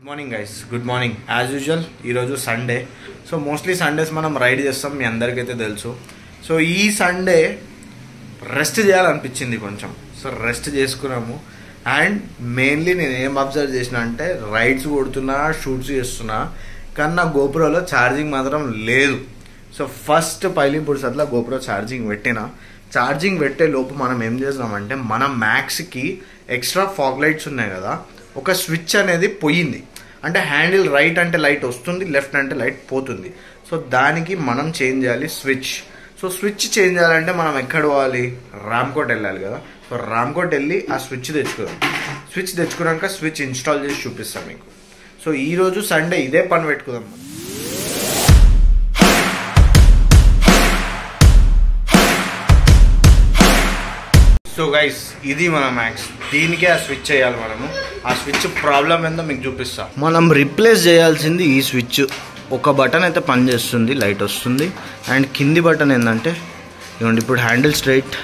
Morning guys, good morning. As usual ఈరోజు Sunday. So mostly Sundays మనం ride చేస్తాం, మీ అందరికైతే తెలుసు. సో ఈ సండే రెస్ట్ చేయాలనిపించింది కొంచెం. సో రెస్ట్ చేసుకున్నాము. అండ్ మెయిన్లీ నేను ఏం అబ్జర్వ్ చేసిన అంటే రైడ్స్ కొడుతున్నా, షూట్స్ చేస్తున్నా, కానీ నా గోప్రోలో ఛార్జింగ్ మాత్రం లేదు. సో ఫస్ట్ పైలింపుడు సట్లా గోప్రో ఛార్జింగ్ పెట్టిన. ఛార్జింగ్ పెట్టే లోపు మనం ఏం చేసినామంటే మన మ్యాక్స్కి ఎక్స్ట్రా ఫాగ్ లైట్స్ ఉన్నాయి కదా, ఒక స్విచ్ అనేది పోయింది. అంటే హ్యాండిల్ రైట్ అంటే లైట్ వస్తుంది, లెఫ్ట్ అంటే లైట్ పోతుంది. సో దానికి మనం చేంజ్ చేయాలి స్విచ్. సో స్విచ్ చేంజ్ చేయాలంటే మనం ఎక్కడ పోవాలి? రామ్కోట్ వెళ్ళాలి కదా. సో రామ్కోట్ వెళ్ళి ఆ స్విచ్ తెచ్చుకుందాం. స్విచ్ తెచ్చుకున్నాక స్విచ్ ఇన్స్టాల్ చేసి చూపిస్తాం మీకు. సో ఈరోజు సండే ఇదే పని పెట్టుకుందాం. సో గైస్, ఇది మన మ్యాక్స్. దీనికే ఆ స్విచ్ చేయాలి మనము. ఆ స్విచ్ ప్రాబ్లం ఏందో మీకు చూపిస్తా. మనం రిప్లేస్ చేయాల్సింది ఈ స్విచ్. ఒక బటన్ అయితే పనిచేస్తుంది, లైట్ వస్తుంది. అండ్ కింది బటన్ ఏంటంటే ఇవ్వండి, ఇప్పుడు హ్యాండిల్ స్ట్రైట్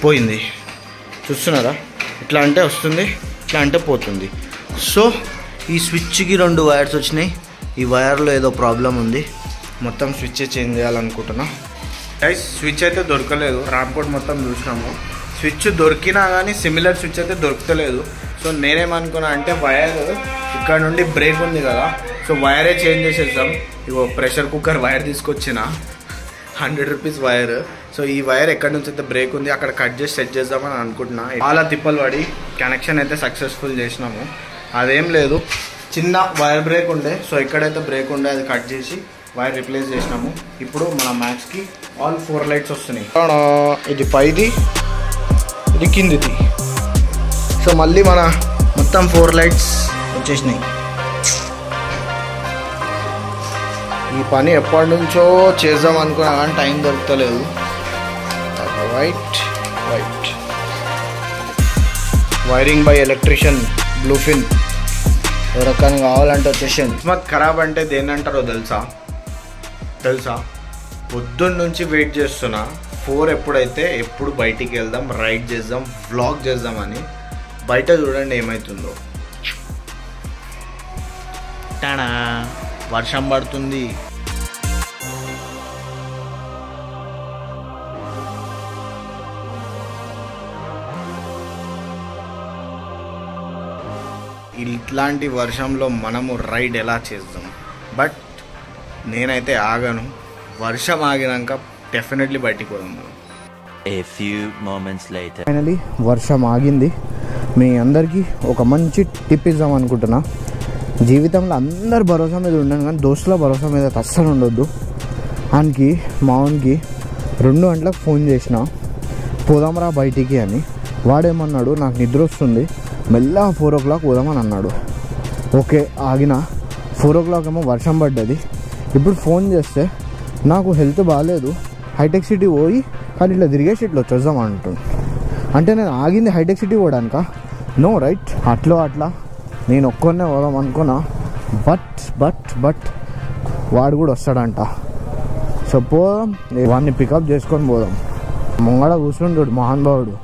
పోయింది, చూస్తున్నారా? ఇట్లా అంటే వస్తుంది, ఇట్లా అంటే పోతుంది. సో ఈ స్విచ్కి 2 వైర్స్ వచ్చినాయి. ఈ వైర్లో ఏదో ప్రాబ్లం ఉంది, మొత్తం స్విచ్ చేంజ్ చేయాలనుకుంటున్నా. గైస్, స్విచ్ అయితే దొరకలేదు. రామ్కోట్ మొత్తం చూసినాము, స్విచ్ దొరికినా కానీ సిమిలర్ స్విచ్ అయితే దొరకలేదు. సో నేనేమనుకున్నా అంటే వైర్ ఇక్కడ నుండి బ్రేక్ ఉంది కదా, సో వైరే చేంజ్ చేసేద్దాం. ఇగో ప్రెషర్ కుక్కర్ వైర్ తీసుకొచ్చిన 100 రూపీస్ వైర్. సో ఈ వైర్ ఎక్కడి నుంచి అయితే బ్రేక్ ఉంది అక్కడ కట్ చేసి సెట్ చేద్దామని అనుకుంటున్నా. చాలా తిప్పలు పడి కనెక్షన్ అయితే సక్సెస్ఫుల్ చేసినాము. అదేం లేదు, చిన్న వైర్ బ్రేక్ ఉండే. సో ఎక్కడైతే బ్రేక్ ఉండే అది కట్ చేసి వైర్ రిప్లేస్ చేసినాము. ఇప్పుడు మన మ్యాక్స్కి ఆల్ 4 లైట్స్ వస్తున్నాయి. ఇది పైది, ఇది కిందిది. సో మళ్ళీ మన మొత్తం 4 లైట్స్ వచ్చేసినాయి. ఈ పని ఎప్పటి నుంచో చేద్దాం అనుకున్నా కానీ టైం దొరకలేదు. White wiring by electrician bluefin. ఎవరికైనా కావాలంటే వచ్చేసాను. కిస్మత్ ఖరాబ్ అంటే దేని అంటారో తెలుసా? పొద్దున్న నుంచి వెయిట్ చేస్తున్నా 4 ఎప్పుడైతే ఎప్పుడు బయటికి వెళ్దాం, రైడ్ చేద్దాం, వ్లాగ్ చేద్దామని. బయట చూడండి ఏమవుతుందో. టానా, వర్షం పడుతుంది. ఇట్లాంటి వర్షంలో మనము రైడ్ ఎలా చేద్దాం? బట్ నేనైతే ఆగను. వర్షం ఆగినాక డెఫినెట్లీ బయటికి పోదాం. A few moments later. Finally వర్షం ఆగింది. మీ అందరికీ ఒక మంచి టిప్ ఇద్దాం అనుకుంటున్నా. జీవితంలో అందరు భరోసా మీద ఉండను, కానీ దోస్తుల భరోసా మీద అస్సలు ఉండొద్దు. ఆయనకి మావన్కి 2 గంటలకు ఫోన్ చేసిన పోదాంరా బయటికి అని. వాడేమన్నాడు, నాకు నిద్ర వస్తుంది, మెల్లగా 4 o'clock పోదామని అన్నాడు. ఓకే ఆగిన. 4 o'clock ఏమో వర్షం పడ్డది. ఇప్పుడు ఫోన్ చేస్తే నాకు హెల్త్ బాగాలేదు, హైటెక్ సిటీ పోయి కానీ ఇట్లా తిరిగేసి ఇట్లా వచ్చేద్దాం అంటుంది. అంటే నేను ఆగింది హైటెక్ సిటీ పోవడానిక? No right. అట్లా నేను ఒక్కనే పోదాం అనుకున్నా. బట్ వాడు కూడా వస్తాడంట. సో పోదాం, వాడిని పికప్ చేసుకొని పోదాం. ముంగడ కూర్చుంటాడు మహానుభావుడు.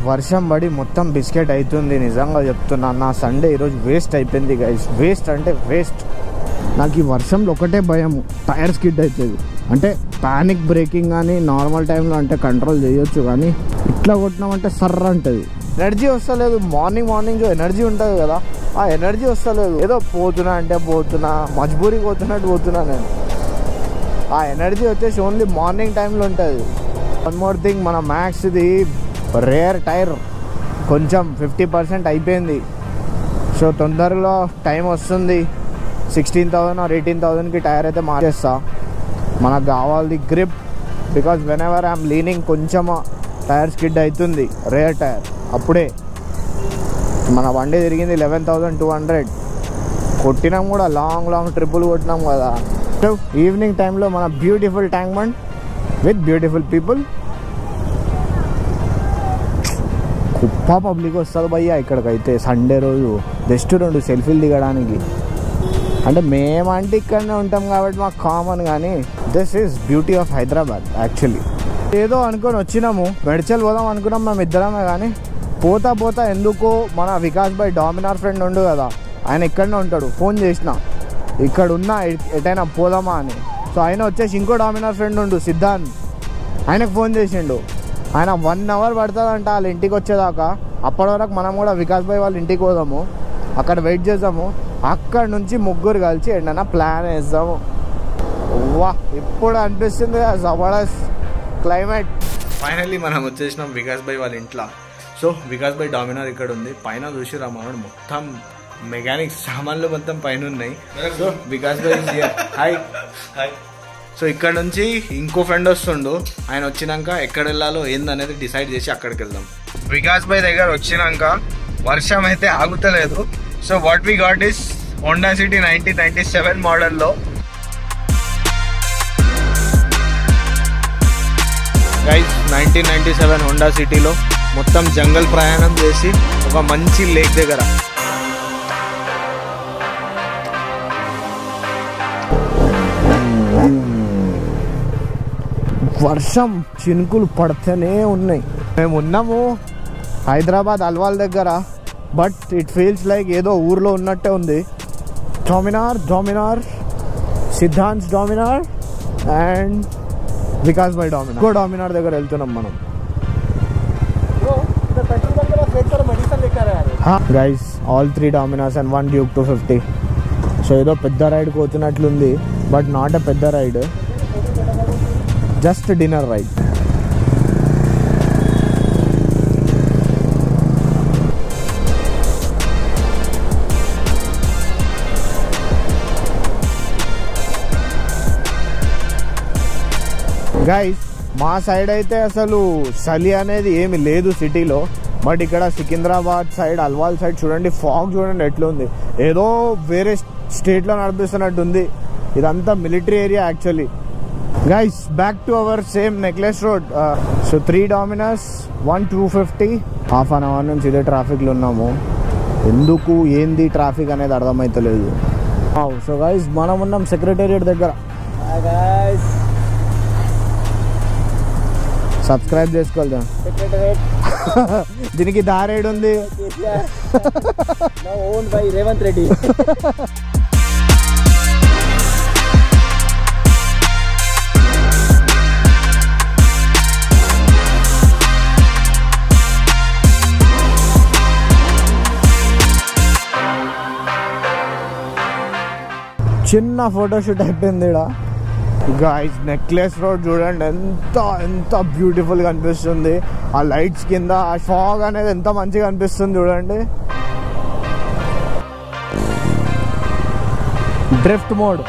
వర్షం పడి మొత్తం బిస్కెట్ అవుతుంది. నిజంగా చెప్తున్నా, నా సండే ఈరోజు వేస్ట్ అయిపోయింది గైస్. వేస్ట్ అంటే వేస్ట్. నాకు ఈ వర్షంలో ఒకటే భయం, టైర్ స్కిడ్ అవుతుంది. అంటే పానిక్ బ్రేకింగ్ కానీ నార్మల్ టైంలో అంటే కంట్రోల్ చేయొచ్చు, కానీ ఇట్లా కొట్టినామంటే సర్ర అంటుంది. ఎనర్జీ వస్తలేదు. మార్నింగ్ ఎనర్జీ ఉంటుంది కదా, ఆ ఎనర్జీ వస్తలేదు. ఏదో పోతున్నా అంటే పోతున్నా, మజ్బూరికి పోతున్నట్టు పోతున్నా నేను. ఆ ఎనర్జీ వచ్చేసి ఓన్లీ మార్నింగ్ టైంలో ఉంటుంది. వన్ మోర్ థింగ్, మన మ్యాక్స్ది రేర్ టైర్ కొంచెం 50% అయిపోయింది. సో తొందరలో టైం వస్తుంది, 16,000 or 18,000కి టైర్ అయితే మార్చేస్తా. మనకు కావాలి grip. Because when ever I'm leaning కొంచెం టైర్ స్కిడ్ అవుతుంది, రేర్ టైర్. అప్పుడే మన బండి తిరిగింది 11,200. కొట్టినాం కూడా, లాంగ్ ట్రిప్పులు కొట్టినాం కదా. సో ఈవినింగ్ టైంలో మన beautiful tank bund with beautiful people. కుప్ప పబ్లిక్ వస్తుంది భయ్యా ఇక్కడికైతే సండే రోజు. జస్ట్ 2 సెల్ఫీలు దిగడానికి. అంటే మేమంటే ఇక్కడనే ఉంటాం కాబట్టి మాకు కామన్, కానీ this is beauty of Hyderabad actually. ఏదో అనుకొని వచ్చినాము, మెడ్చల్ పోదాం అనుకున్నాం మేము ఇద్దరమే, కానీ పోతా ఎందుకో మన వికాస్ భాయ్ డామినార్ ఫ్రెండ్ ఉండు కదా, ఆయన ఇక్కడనే ఉంటాడు. ఫోన్ చేసిన ఇక్కడ ఉన్నా ఎటైనా పోదామా అని. సో ఆయన వచ్చేసి ఇంకో డామినార్ ఫ్రెండ్ ఉండు సిద్ధాంత్, ఆయనకు ఫోన్ చేసిండు. ఆయన 1 hour పడుతుందంట వాళ్ళ ఇంటికి వచ్చేదాకా. అప్పటి వరకు మనం కూడా వికాస్ భాయ్ వాళ్ళ ఇంటికి పోదాము, అక్కడ వెయిట్ చేద్దాము. అక్కడ నుంచి ముగ్గురు కలిసి ఏంటన్నా ప్లాన్ వేద్దాము. వా ఇప్పుడు అనిపిస్తుంది జబర్దస్త్ క్లైమేట్. ఫైనల్లీ మనం వచ్చేసినాం వికాస్ భాయ్ వాళ్ళ ఇంట్లో. సో వికాస్ భాయ్ డామినార్ ఇక్కడ ఉంది. పైన చూసిరా మనోడు మొత్తం మెకానిక్స్ సామాన్లు మొత్తం పైన ఉన్నాయి. సో వికాస్ భాయ్ హాయ్ హాయ్. సో ఇక్కడ నుంచి ఇంకో ఫ్రెండ్ వస్తుండు. ఆయన వచ్చినాక ఎక్కడ వెళ్ళాలో ఏందనేది డిసైడ్ చేసి అక్కడికి వెళ్దాం. వికాస్ భాయ్ దగ్గర వచ్చినాక వర్షం అయితే ఆగుతలేదు. So what we got is Honda City 1997 మోడల్లో. గైస్ 1997 హోండా సిటీలో మొత్తం జంగల్ ప్రయాణం చేసి ఒక మంచి లేక్ దగ్గర వర్షం చినుకులు పడుతూనే ఉన్నాయి. మేము ఉన్నాము హైదరాబాద్ అల్వాల్ దగ్గర, బట్ ఇట్ ఫీల్స్ లైక్ ఏదో ఊర్లో ఉన్నట్టే ఉంది. Dominar Siddhant Dominar and Vikas Bhai Dominar. ఇంకో డామినార్ దగ్గర వెళ్తున్నాం మనం. Guys all 3 డామినార్స్ and 1 Duke 250. So ఏదో పెద్ద రైడ్ పోతున్నట్లుంది, బట్ నాట్ ఎ పెద్ద ride, just dinner ride. Guys మా సైడ్ అయితే అసలు చలి అనేది ఏమి లేదు సిటీలో, బట్ ఇక్కడ సికింద్రాబాద్ సైడ్ అల్వాల్ సైడ్ చూడండి, ఫాగ్ చూడండి ఎట్లుంది, ఏదో వేరే స్టేట్లో నడిపిస్తున్నట్టుంది. ఇదంతా military area actually. Guys back to our same necklace Road. So 3 Dominars 1 250. Half an hour నుంచి ఇదే ట్రాఫిక్లో ఉన్నాము. ఎందుకు ఏంది ట్రాఫిక్ అనేది అర్థమవుతలేదు. సో గైస్ మనం ఉన్నాం సెక్రటేరియట్ దగ్గర. సబ్స్క్రైబ్ చేసుకోవాలి. దీనికి దారేడు ఉంది. రేవంత్ రెడ్డి. చిన్న ఫోటోషూట్ అయిపోయింది ఇక్కడ. గైస్ నెక్లెస్ రోడ్ చూడండి ఎంత ఎంత బ్యూటిఫుల్ గా అనిపిస్తుంది. ఆ లైట్స్ కింద ఆ ఫాగ్ అనేది ఎంత మంచిగా అనిపిస్తుంది చూడండి. Drift mode.